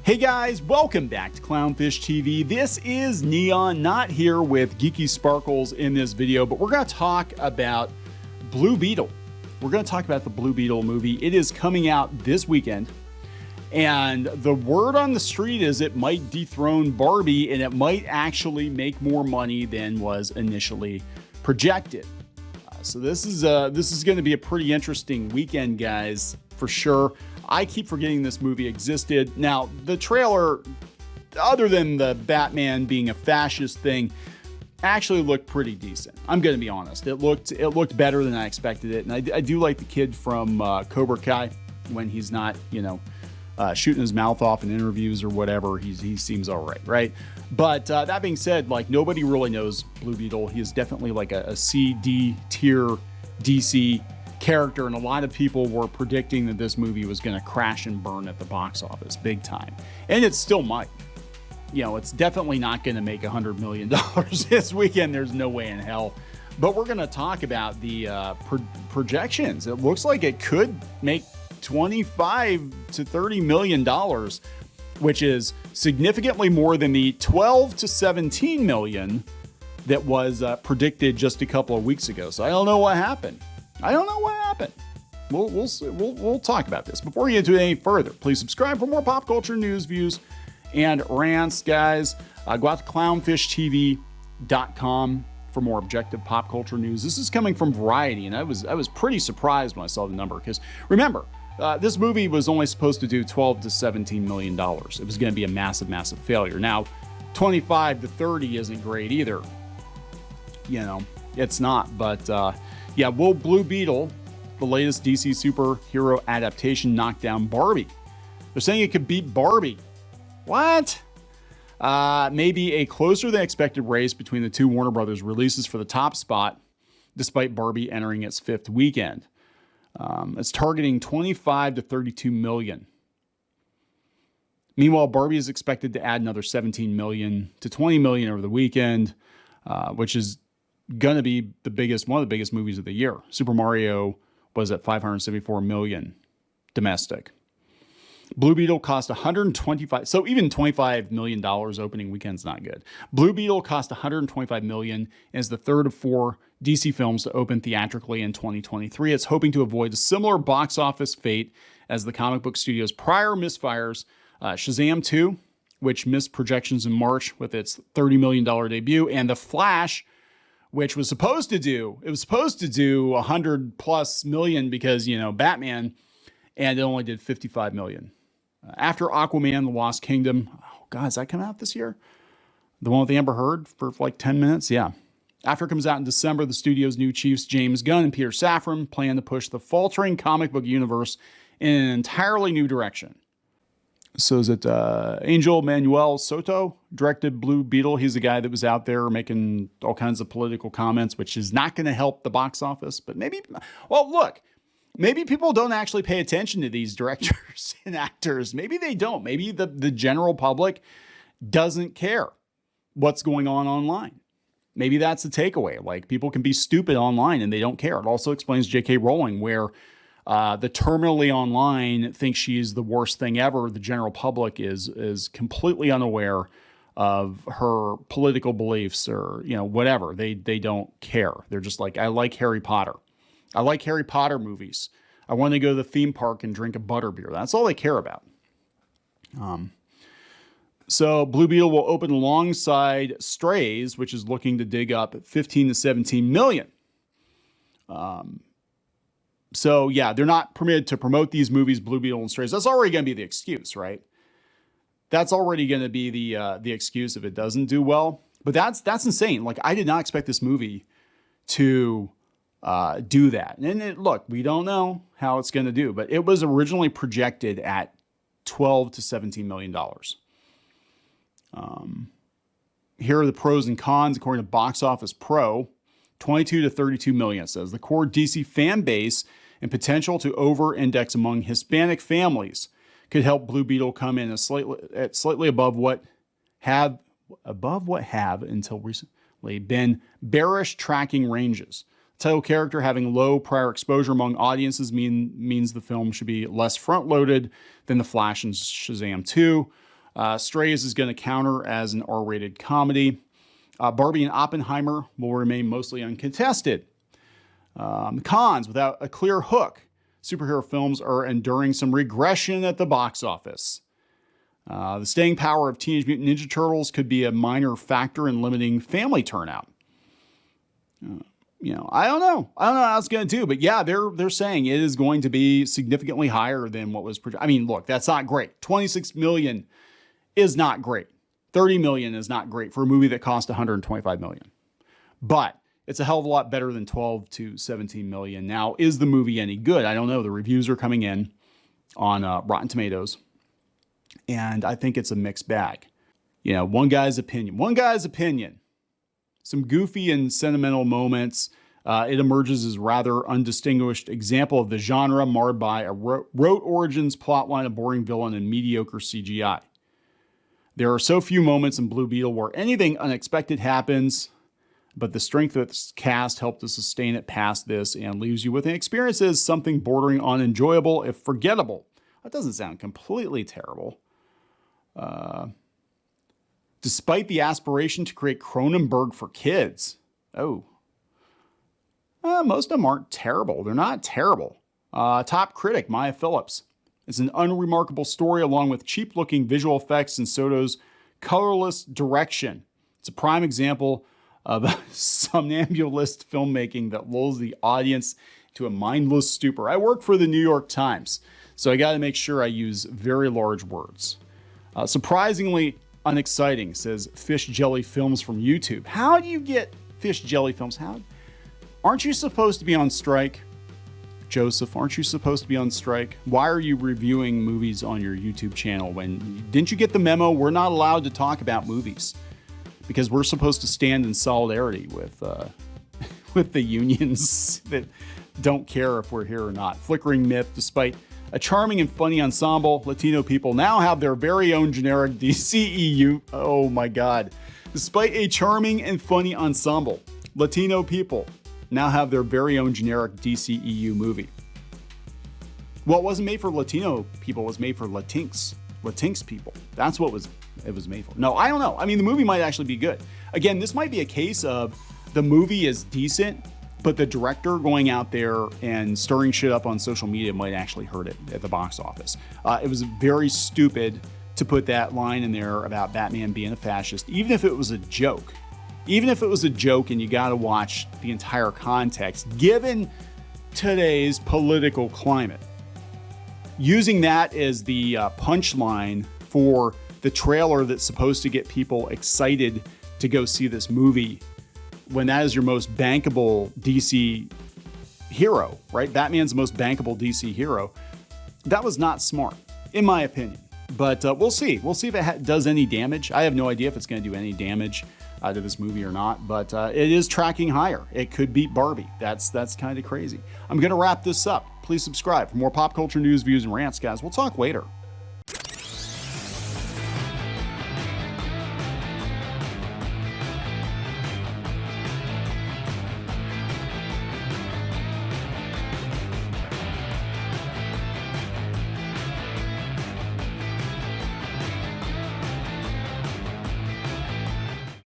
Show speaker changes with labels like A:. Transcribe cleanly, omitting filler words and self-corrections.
A: Hey guys, welcome back to Clownfish TV. This is Neon, not here with Geeky Sparkles in this video, but we're going to talk about Blue Beetle. We're going to talk about the Blue Beetle movie. It is coming out this weekend, and the word on the street is it might dethrone Barbie, and it might actually make more money than was initially projected. So this is going to be a pretty interesting weekend, guys, for sure. I keep forgetting this movie existed. Now, the trailer, other than the Batman being a fascist thing, actually looked pretty decent. I'm going to be honest. It looked better than I expected it. And I do like the kid from Cobra Kai when he's not, shooting his mouth off in interviews or whatever. He seems all right, right? But that being said, like, nobody really knows Blue Beetle. He is definitely like a C-D tier DC character, and a lot of people were predicting that this movie was going to crash and burn at the box office big time, and it still might. It's definitely not going to make $100 million this weekend. There's no way in hell. But we're going to talk about the projections. It looks like it could make $25 to $30 million, which is significantly more than the 12 to 17 million that was predicted just a couple of weeks ago. So I don't know what happened. We'll talk about this. Before we get into it any further, please subscribe for more pop culture news, views, and rants, guys. Go out to clownfishtv.com for more objective pop culture news. This is coming from Variety, and I was pretty surprised when I saw the number, because remember, this movie was only supposed to do 12 to 17 million dollars. It was going to be a massive, massive failure. Now, 25 to 30 isn't great either. It's not, but will Blue Beetle, the latest DC superhero adaptation, knock down Barbie? They're saying it could beat Barbie. What? Maybe a closer than expected race between the two Warner Brothers releases for the top spot, despite Barbie entering its fifth weekend. It's targeting 25 to 32 million. Meanwhile, Barbie is expected to add another 17 million to 20 million over the weekend, which is going to be one of the biggest movies of the year. Super Mario was at 574 million domestic. Blue Beetle cost 125, so even $25 million opening weekend's not good. Blue Beetle cost 125 million and is the third of four DC films to open theatrically in 2023. It's hoping to avoid a similar box office fate as the comic book studio's prior misfires, Shazam 2, which missed projections in March with its $30 million debut, and The Flash, which was supposed to do 100 plus million because, Batman, and it only did 55 million. After Aquaman, The Lost Kingdom, oh God, is that coming out this year? The one with Amber Heard for like 10 minutes? Yeah. After it comes out in December, the studio's new chiefs, James Gunn and Peter Safran, plan to push the faltering comic book universe in an entirely new direction. So is it Angel Manuel Soto directed Blue Beetle? He's the guy that was out there making all kinds of political comments, which is not going to help the box office. But maybe people don't actually pay attention to these directors and actors. Maybe they don't. Maybe the general public doesn't care what's going on online. Maybe that's the takeaway. Like, people can be stupid online and they don't care. It also explains J.K. Rowling, where the terminally online thinks she is the worst thing ever. The general public is completely unaware of her political beliefs or, whatever. They don't care. They're just like, I like Harry Potter. I like Harry Potter movies. I want to go to the theme park and drink a butterbeer. That's all they care about. So Blue Beetle will open alongside Strays, which is looking to dig up 15 to 17 million. So yeah, they're not permitted to promote these movies, Blue Beetle and Strays. That's already going to be the excuse, right? That's already going to be the excuse if it doesn't do well. But that's insane. Like, I did not expect this movie to do that. And look, we don't know how it's going to do, but it was originally projected at 12 to 17 million dollars. Here are the pros and cons according to Box Office Pro. 22 to 32 million, it says. The core DC fan base and potential to over-index among Hispanic families could help Blue Beetle come in slightly above what have until recently been bearish tracking ranges. Title character having low prior exposure among audiences means the film should be less front-loaded than The Flash and Shazam 2, Strays is going to counter as an R-rated comedy. Barbie and Oppenheimer will remain mostly uncontested. Cons, without a clear hook, superhero films are enduring some regression at the box office. The staying power of Teenage Mutant Ninja Turtles could be a minor factor in limiting family turnout. I don't know how it's going to do, but yeah, they're saying it is going to be significantly higher than what was projected. I mean, look, that's not great. 26 million is not great. 30 million is not great for a movie that cost 125 million. But it's a hell of a lot better than 12 to 17 million. Now, is the movie any good? I don't know. The reviews are coming in on Rotten Tomatoes, and I think it's a mixed bag. One guy's opinion. Some goofy and sentimental moments. It emerges as rather undistinguished example of the genre marred by a rote origins, plotline, a boring villain, and mediocre CGI. There are so few moments in Blue Beetle where anything unexpected happens, but the strength of its cast helped to sustain it past this and leaves you with an experience that is something bordering on enjoyable, if forgettable. That doesn't sound completely terrible. Despite the aspiration to create Cronenberg for kids. Most of them aren't terrible. They're not terrible. Top critic, Maya Phillips. It's an unremarkable story along with cheap-looking visual effects and Soto's colorless direction. It's a prime example of somnambulist filmmaking that lulls the audience to a mindless stupor. I work for the New York Times, so I got to make sure I use very large words. Surprisingly unexciting, says Fish Jelly Films from YouTube. How do you get Fish Jelly Films? Aren't you supposed to be on strike? Joseph, aren't you supposed to be on strike? Why are you reviewing movies on your YouTube channel didn't you get the memo? We're not allowed to talk about movies because we're supposed to stand in solidarity with the unions that don't care if we're here or not. Flickering myth, despite a charming and funny ensemble, Latino people now have their very own generic DCEU. Oh my God. Despite a charming and funny ensemble, Latino people now have their very own generic DCEU movie. Well, it wasn't made for Latino people, it was made for Latinx people. That's what it was made for. No, I don't know. I mean, the movie might actually be good. Again, this might be a case of the movie is decent, but the director going out there and stirring shit up on social media might actually hurt it at the box office. It was very stupid to put that line in there about Batman being a fascist, even if it was a joke. Even if it was a joke and you got to watch the entire context, given today's political climate. Using that as the punchline for the trailer that's supposed to get people excited to go see this movie when that is your most bankable DC hero, right? Batman's the most bankable DC hero. That was not smart, in my opinion. But we'll see. We'll see if it does any damage. I have no idea if it's going to do any damage to this movie or not, but it is tracking higher. It could beat Barbie. That's kind of crazy. I'm going to wrap this up. Please subscribe for more pop culture news, views, and rants, guys. We'll talk later.